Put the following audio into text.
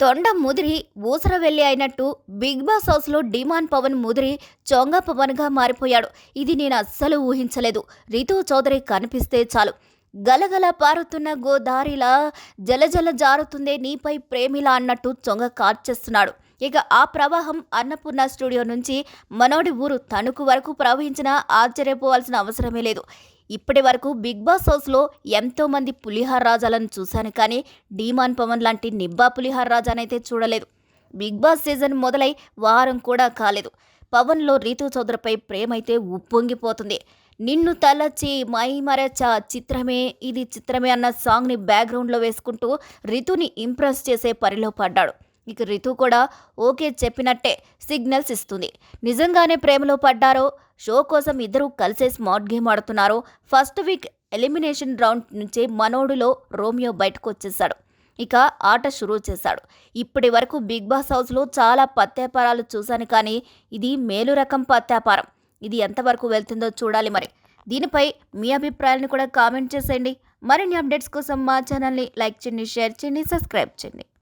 తొండ ముదిరి ఊసరవెల్లి అయినట్టు బిగ్ బాస్ హౌస్లో డిమాండ్ పవన్ ముదిరి చొంగ పవన్గా మారిపోయాడు. ఇది నేను అస్సలు ఊహించలేదు. రితు చౌదరి కనిపిస్తే చాలు గలగల పారుతున్న గోదారిలా జలజల జారుతుందే నీపై ప్రేమిలా అన్నట్టు చొంగ కార్చేస్తున్నాడు. ఇక ఆ ప్రవాహం అన్నపూర్ణ స్టూడియో నుంచి మనోడి ఊరు తణుకు వరకు ప్రవహించినా ఆశ్చర్యపోవాల్సిన అవసరమే లేదు. ఇప్పటి వరకు బిగ్ బాస్ హౌస్లో ఎంతో మంది పులిహార రాజాలను చూశాను, కానీ డీమాన్ పవన్ లాంటి నిబ్బా పులిహార రాజానైతే చూడలేదు. బిగ్ బాస్ సీజన్ మొదలై వారం కూడా కాలేదు. పవన్లో రీతు చౌదరిపై ప్రేమైతే ఉప్పొంగిపోతుంది. నిన్ను తలచి మై మరచ చిత్రమే ఇది చిత్రమే అన్న సాంగ్ని బ్యాక్గ్రౌండ్లో వేసుకుంటూ రితుని ఇంప్రెస్ చేసే పనిలో పడ్డాడు. ఇక రితు కూడా ఓకే చెప్పినట్టే సిగ్నల్స్ ఇస్తుంది. నిజంగానే ప్రేమలో పడ్డారో, షో కోసం ఇద్దరూ కలిసే స్మార్ట్ గేమ్ ఆడుతున్నారో. ఫస్ట్ వీక్ ఎలిమినేషన్ రౌండ్ నుంచే మనోడులో రోమియో బయటకు వచ్చేశాడు. ఇక ఆట షురూ చేశాడు. ఇప్పటి వరకు బిగ్ బాస్ హౌస్లో చాలా పత్యాపారాలు చూశాను, కానీ ఇది మేలు రకం పత్యాపారం. ఇది ఎంతవరకు వెళ్తుందో చూడాలి. మరి దీనిపై మీ అభిప్రాయాలను కూడా కామెంట్ చేసేయండి. మరిన్ని అప్డేట్స్ కోసం మా ఛానల్ని లైక్ చేయండి, షేర్ చేయండి, సబ్స్క్రైబ్ చేయండి.